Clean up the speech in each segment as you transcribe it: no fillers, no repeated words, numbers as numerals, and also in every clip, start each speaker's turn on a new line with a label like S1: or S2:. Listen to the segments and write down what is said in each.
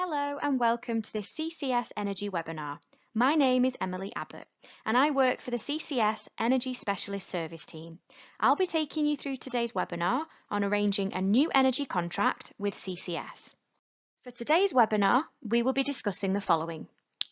S1: Hello and welcome to this CCS Energy webinar. My name is Emily Abbott and I work for the CCS Energy Specialist Service team. I'll be taking you through today's webinar on arranging a new energy contract with CCS. For today's webinar, we will be discussing the following: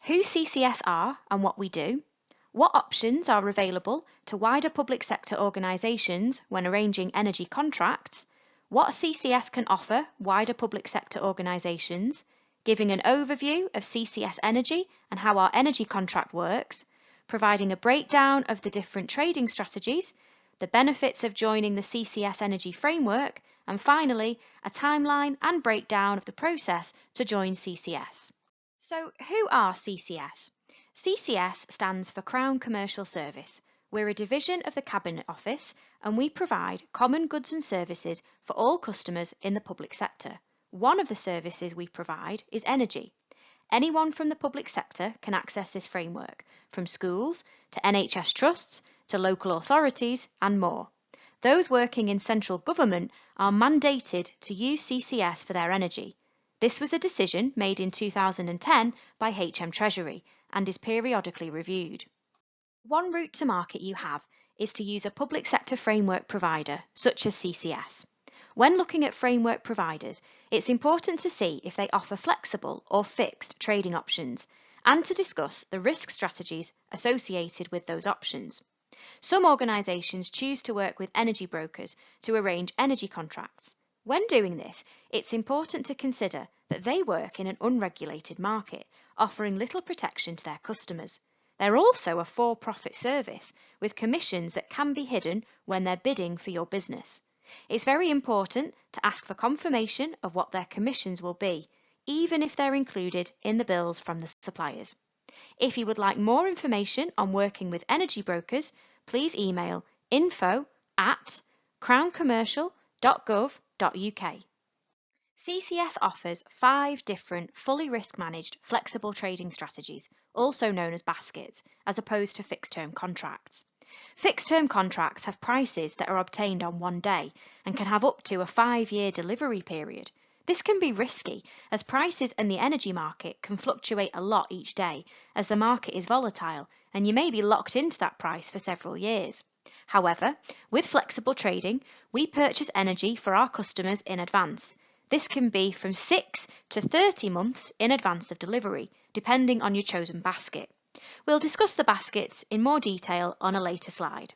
S1: who CCS are and what we do, what options are available to wider public sector organisations when arranging energy contracts, what CCS can offer wider public sector organisations, giving an overview of CCS Energy and how our energy contract works, providing a breakdown of the different trading strategies, the benefits of joining the CCS Energy framework, and finally, a timeline and breakdown of the process to join CCS. So, who are CCS? CCS stands for Crown Commercial Service. We're a division of the Cabinet Office and we provide common goods and services for all customers in the public sector. One of the services we provide is energy. Anyone from the public sector can access this framework, from schools to NHS trusts to local authorities and more. Those working in central government are mandated to use CCS for their energy. This was a decision made in 2010 by HM Treasury and is periodically reviewed. One route to market you have is to use a public sector framework provider, such as CCS. When looking at framework providers, it's important to see if they offer flexible or fixed trading options and to discuss the risk strategies associated with those options. Some organisations choose to work with energy brokers to arrange energy contracts. When doing this, it's important to consider that they work in an unregulated market, offering little protection to their customers. They're also a for-profit service with commissions that can be hidden when they're bidding for your business. It's very important to ask for confirmation of what their commissions will be, even if they're included in the bills from the suppliers. If you would like more information on working with energy brokers, please email info@crowncommercial.gov.uk. CCS offers 5 different fully risk-managed flexible trading strategies, also known as baskets, as opposed to fixed-term contracts. Fixed-term contracts have prices that are obtained on one day and can have up to a 5-year delivery period. This can be risky as prices in the energy market can fluctuate a lot each day as the market is volatile and you may be locked into that price for several years. However, with flexible trading, we purchase energy for our customers in advance. This can be from 6 to 30 months in advance of delivery, depending on your chosen basket. We'll discuss the baskets in more detail on a later slide.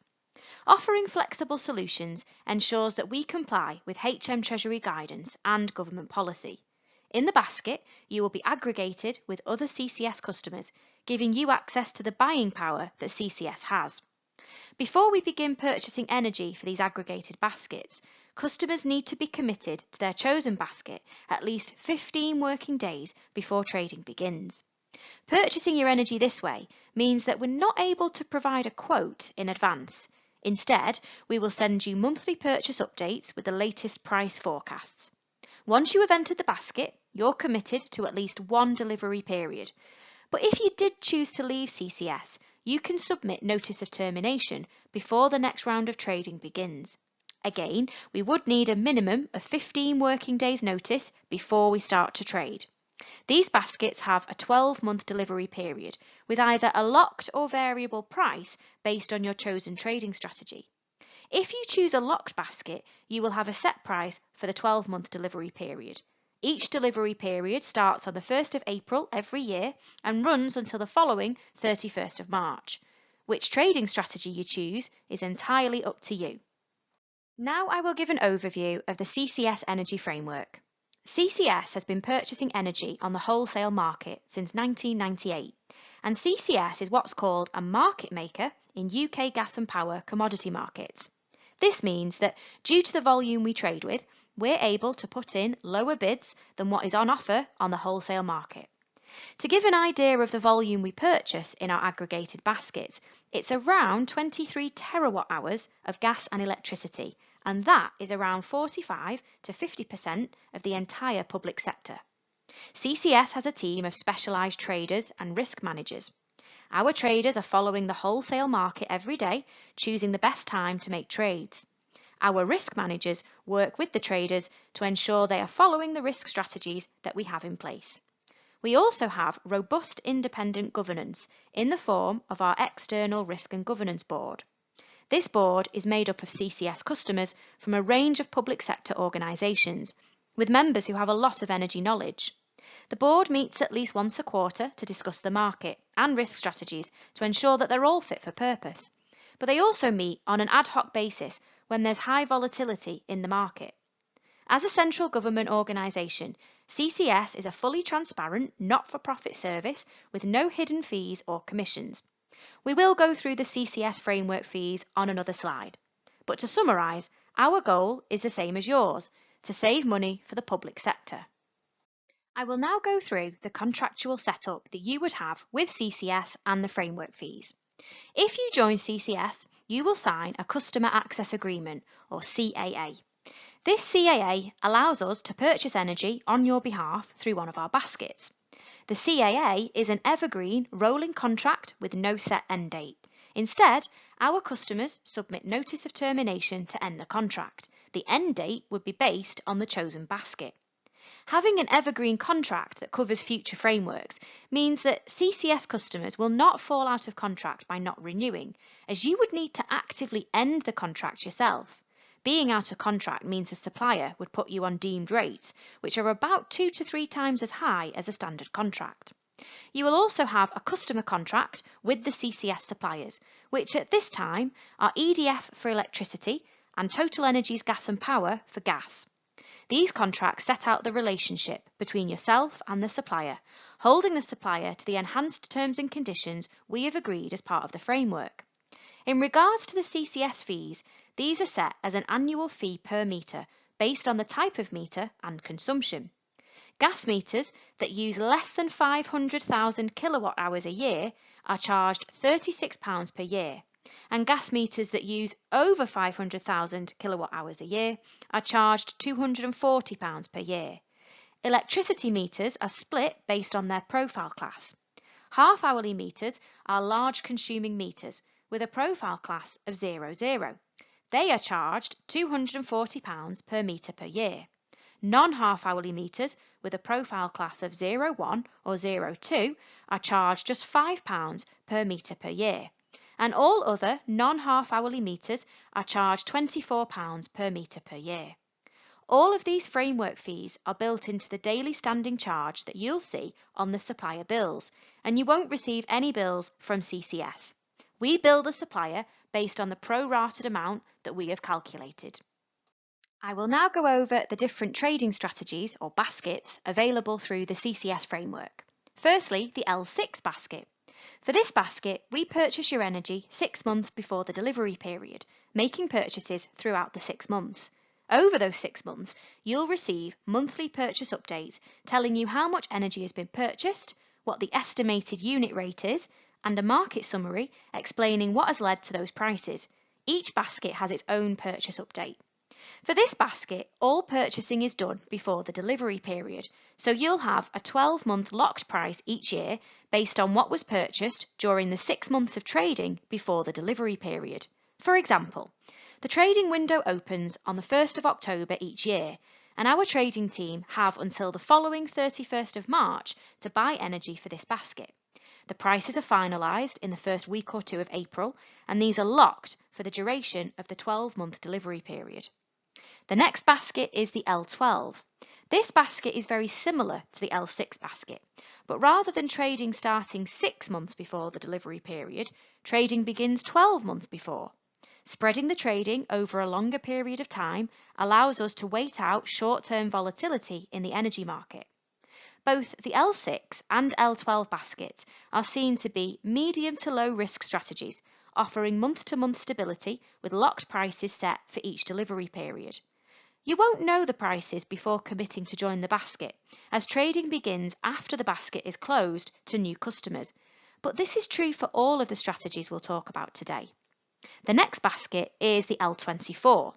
S1: Offering flexible solutions ensures that we comply with HM Treasury guidance and government policy. In the basket, you will be aggregated with other CCS customers, giving you access to the buying power that CCS has. Before we begin purchasing energy for these aggregated baskets, customers need to be committed to their chosen basket at least 15 working days before trading begins. Purchasing your energy this way means that we're not able to provide a quote in advance. Instead, we will send you monthly purchase updates with the latest price forecasts. Once you have entered the basket, you're committed to at least one delivery period. But if you did choose to leave CCS, you can submit notice of termination before the next round of trading begins. Again, we would need a minimum of 15 working days notice before we start to trade. These baskets have a 12-month delivery period with either a locked or variable price based on your chosen trading strategy. If you choose a locked basket, you will have a set price for the 12-month delivery period. Each delivery period starts on the 1st of April every year and runs until the following 31st of March. Which trading strategy you choose is entirely up to you. Now I will give an overview of the CCS Energy Framework. CCS has been purchasing energy on the wholesale market since 1998, and CCS is what's called a market maker in UK gas and power commodity markets. This means that due to the volume we trade with, we're able to put in lower bids than what is on offer on the wholesale market. To give an idea of the volume we purchase in our aggregated baskets, it's around 23 terawatt hours of gas and electricity, and that is around 45 to 50% of the entire public sector. CCS has a team of specialised traders and risk managers. Our traders are following the wholesale market every day, choosing the best time to make trades. Our risk managers work with the traders to ensure they are following the risk strategies that we have in place. We also have robust independent governance in the form of our External Risk and Governance Board. This board is made up of CCS customers from a range of public sector organisations, with members who have a lot of energy knowledge. The board meets at least once a quarter to discuss the market and risk strategies to ensure that they're all fit for purpose. But they also meet on an ad hoc basis when there's high volatility in the market. As a central government organisation, CCS is a fully transparent, not-for-profit service with no hidden fees or commissions. We will go through the CCS framework fees on another slide. But to summarise, our goal is the same as yours, to save money for the public sector. I will now go through the contractual setup that you would have with CCS and the framework fees. If you join CCS, you will sign a Customer Access Agreement, or CAA. This CAA allows us to purchase energy on your behalf through one of our baskets. The CAA is an evergreen rolling contract with no set end date. Instead, our customers submit notice of termination to end the contract. The end date would be based on the chosen basket. Having an evergreen contract that covers future frameworks means that CCS customers will not fall out of contract by not renewing, as you would need to actively end the contract yourself. Being out of contract means a supplier would put you on deemed rates, which are about 2 to 3 times as high as a standard contract. You will also have a customer contract with the CCS suppliers, which at this time are EDF for electricity and Total Energies Gas and Power for gas. These contracts set out the relationship between yourself and the supplier, holding the supplier to the enhanced terms and conditions we have agreed as part of the framework. In regards to the CCS fees, these are set as an annual fee per metre based on the type of metre and consumption. Gas meters that use less than 500,000 kilowatt hours a year are charged £36 per year, and gas meters that use over 500,000 kilowatt hours a year are charged £240 per year. Electricity meters are split based on their profile class. Half-hourly meters are large consuming meters with a profile class of 00. They are charged £240 per metre per year. Non-half-hourly meters with a profile class of 01 or 02 are charged just £5 per metre per year. And all other non-half-hourly meters are charged £24 per metre per year. All of these framework fees are built into the daily standing charge that you'll see on the supplier bills, and you won't receive any bills from CCS. We bill the supplier based on the pro-rated amount that we have calculated. I will now go over the different trading strategies or baskets available through the CCS framework. Firstly, the L6 basket. For this basket, we purchase your energy 6 months before the delivery period, making purchases throughout the 6 months. Over those 6 months, you'll receive monthly purchase updates telling you how much energy has been purchased, what the estimated unit rate is, and a market summary explaining what has led to those prices. Each basket has its own purchase update. For this basket, all purchasing is done before the delivery period, so you'll have a 12-month locked price each year based on what was purchased during the 6 months of trading before the delivery period. For example, the trading window opens on the 1st of October each year, and our trading team have until the following 31st of March to buy energy for this basket. The prices are finalised in the first week or 2 of April, and these are locked for the duration of the 12-month delivery period. The next basket is the L12. This basket is very similar to the L6 basket, but rather than trading starting 6 months before the delivery period, trading begins 12 months before. Spreading the trading over a longer period of time allows us to wait out short-term volatility in the energy market. Both the L6 and L12 baskets are seen to be medium to low risk strategies, offering month-to-month stability with locked prices set for each delivery period. You won't know the prices before committing to join the basket, as trading begins after the basket is closed to new customers, but this is true for all of the strategies we'll talk about today. The next basket is the L24.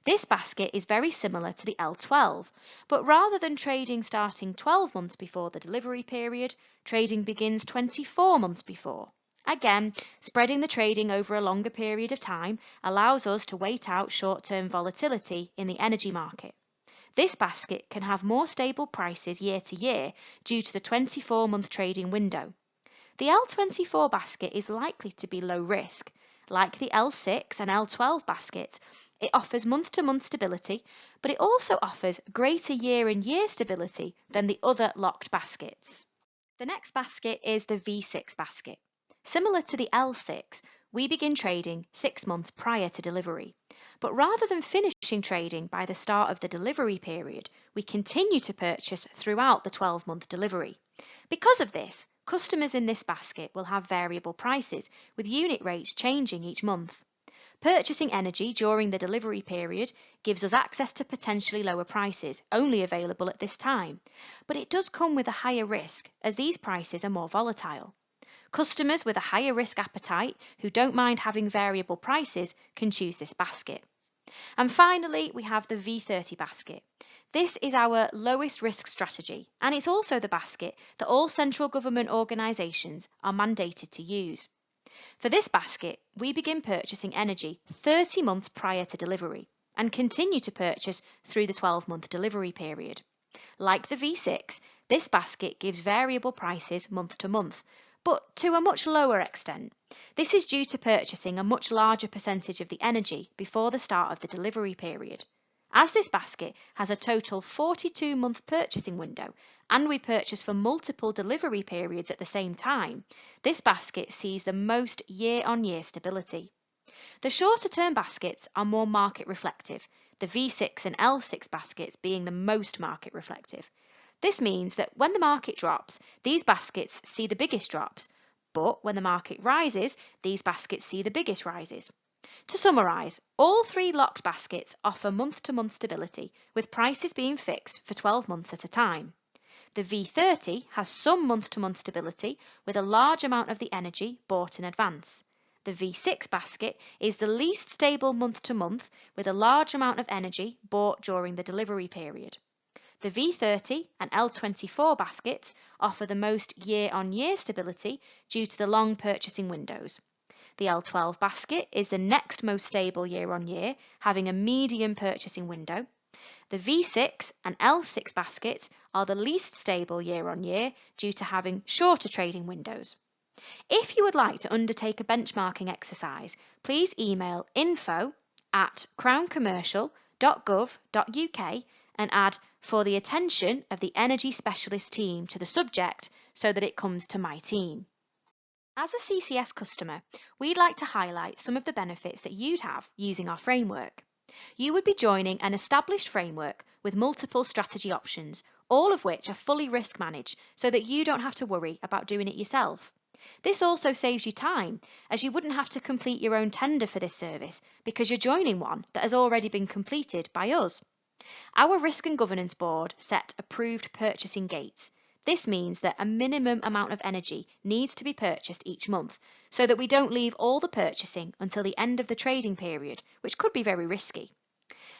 S1: This basket is very similar to the L12, but rather than trading starting 12 months before the delivery period, trading begins 24 months before. Again, spreading the trading over a longer period of time allows us to wait out short-term volatility in the energy market. This basket can have more stable prices year to year due to the 24-month trading window. The L24 basket is likely to be low risk. Like the L6 and L12 baskets, it offers month-to-month stability, but it also offers greater year-on-year stability than the other locked baskets. The next basket is the V6 basket. Similar to the L6, we begin trading 6 months prior to delivery. But rather than finishing trading by the start of the delivery period, we continue to purchase throughout the 12-month delivery. Because of this, customers in this basket will have variable prices, with unit rates changing each month. Purchasing energy during the delivery period gives us access to potentially lower prices, only available at this time, but it does come with a higher risk as these prices are more volatile. Customers with a higher risk appetite who don't mind having variable prices can choose this basket. And finally, we have the V30 basket. This is our lowest risk strategy, and it's also the basket that all central government organisations are mandated to use. For this basket, we begin purchasing energy 30 months prior to delivery and continue to purchase through the 12-month delivery period. Like the V6, this basket gives variable prices month to month, but to a much lower extent. This is due to purchasing a much larger percentage of the energy before the start of the delivery period. As this basket has a total 42-month purchasing window and we purchase for multiple delivery periods at the same time, this basket sees the most year-on-year stability. The shorter-term baskets are more market reflective, the V6 and L6 baskets being the most market reflective. This means that when the market drops, these baskets see the biggest drops, but when the market rises, these baskets see the biggest rises. To summarise, all three locked baskets offer month-to-month stability, with prices being fixed for 12 months at a time. The V30 has some month-to-month stability, with a large amount of the energy bought in advance. The V6 basket is the least stable month-to-month, with a large amount of energy bought during the delivery period. The V30 and L24 baskets offer the most year-on-year stability due to the long purchasing windows. The L12 basket is the next most stable year-on-year, having a medium purchasing window. The V6 and L6 baskets are the least stable year-on-year due to having shorter trading windows. If you would like to undertake a benchmarking exercise, please email info@crowncommercial.gov.uk and add "for the attention of the energy specialist team" to the subject so that it comes to my team. As a CCS customer, we'd like to highlight some of the benefits that you'd have using our framework. You would be joining an established framework with multiple strategy options, all of which are fully risk managed so that you don't have to worry about doing it yourself. This also saves you time, as you wouldn't have to complete your own tender for this service because you're joining one that has already been completed by us. Our Risk and Governance Board set approved purchasing gates. This means that a minimum amount of energy needs to be purchased each month so that we don't leave all the purchasing until the end of the trading period, which could be very risky.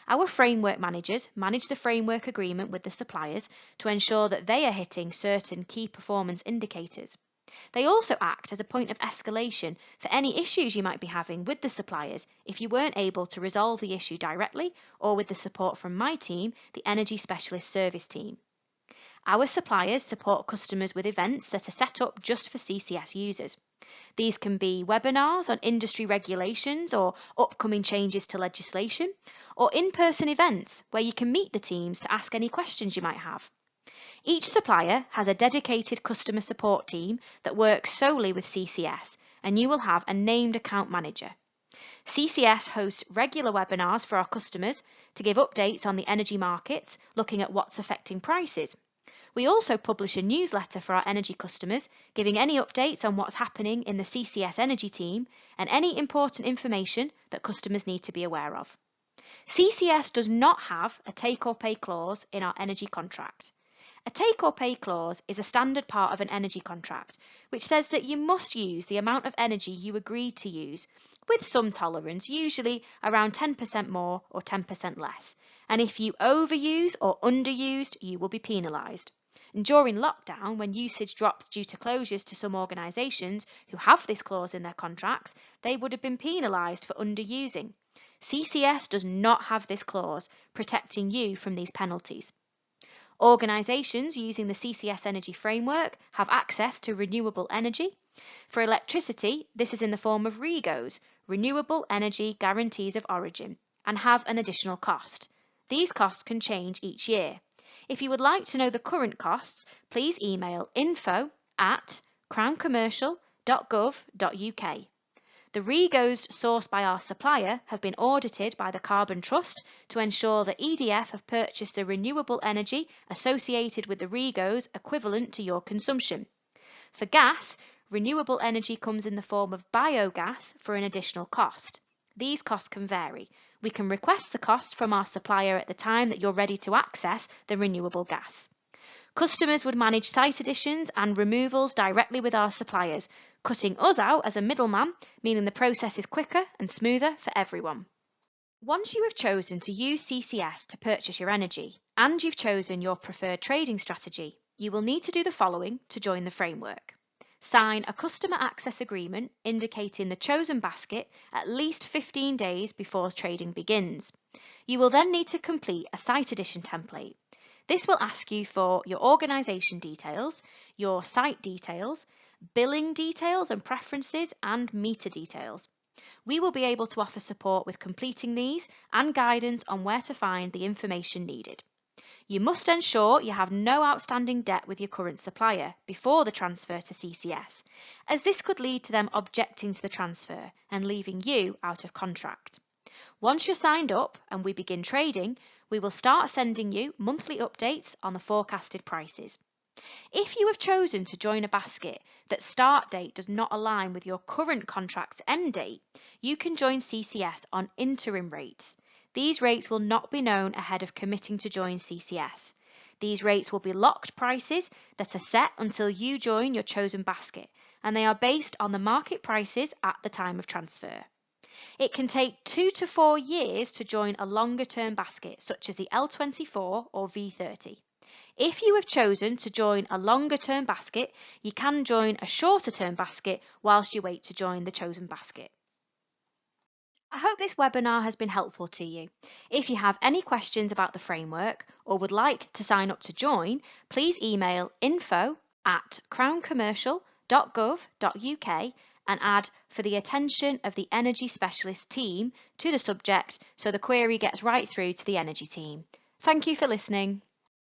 S1: Our framework managers manage the framework agreement with the suppliers to ensure that they are hitting certain key performance indicators. They also act as a point of escalation for any issues you might be having with the suppliers if you weren't able to resolve the issue directly or with the support from my team, the Energy Specialist Service Team. Our suppliers support customers with events that are set up just for CCS users. These can be webinars on industry regulations or upcoming changes to legislation, or in-person events where you can meet the teams to ask any questions you might have. Each supplier has a dedicated customer support team that works solely with CCS, and you will have a named account manager. CCS hosts regular webinars for our customers to give updates on the energy markets, looking at what's affecting prices. We also publish a newsletter for our energy customers, giving any updates on what's happening in the CCS energy team and any important information that customers need to be aware of. CCS does not have a take-or-pay clause in our energy contract. A take-or-pay clause is a standard part of an energy contract, which says that you must use the amount of energy you agreed to use, with some tolerance, usually around 10% more or 10% less. And if you overuse or underused, you will be penalised. And during lockdown, when usage dropped due to closures to some organisations who have this clause in their contracts, they would have been penalised for underusing. CCS does not have this clause, protecting you from these penalties. Organisations using the CCS energy framework have access to renewable energy. For electricity, this is in the form of REGOs, Renewable Energy Guarantees of Origin, and have an additional cost. These costs can change each year. If you would like to know the current costs, please email info@crowncommercial.gov.uk. The REGOs sourced by our supplier have been audited by the Carbon Trust to ensure that EDF have purchased the renewable energy associated with the REGOs equivalent to your consumption. For gas, renewable energy comes in the form of biogas for an additional cost. These costs can vary. We can request the cost from our supplier at the time that you're ready to access the renewable gas. Customers would manage site additions and removals directly with our suppliers, cutting us out as a middleman, meaning the process is quicker and smoother for everyone. Once you have chosen to use CCS to purchase your energy, and you've chosen your preferred trading strategy, you will need to do the following to join the framework. Sign a customer access agreement indicating the chosen basket at least 15 days before trading begins. You will then need to complete a site addition template. This will ask you for your organisation details, your site details, billing details and preferences, and meter details. We will be able to offer support with completing these and guidance on where to find the information needed. You must ensure you have no outstanding debt with your current supplier before the transfer to CCS, as this could lead to them objecting to the transfer and leaving you out of contract. Once you're signed up and we begin trading, we will start sending you monthly updates on the forecasted prices. If you have chosen to join a basket that start date does not align with your current contract's end date, you can join CCS on interim rates. These rates will not be known ahead of committing to join CCS. These rates will be locked prices that are set until you join your chosen basket, and they are based on the market prices at the time of transfer. It can take 2 to 4 years to join a longer term basket such as the L24 or V30. If you have chosen to join a longer term basket, you can join a shorter term basket whilst you wait to join the chosen basket. I hope this webinar has been helpful to you. If you have any questions about the framework or would like to sign up to join, please email info@crowncommercial.gov.uk and add "for the attention of the energy specialist team" to the subject so the query gets right through to the energy team. Thank you for listening.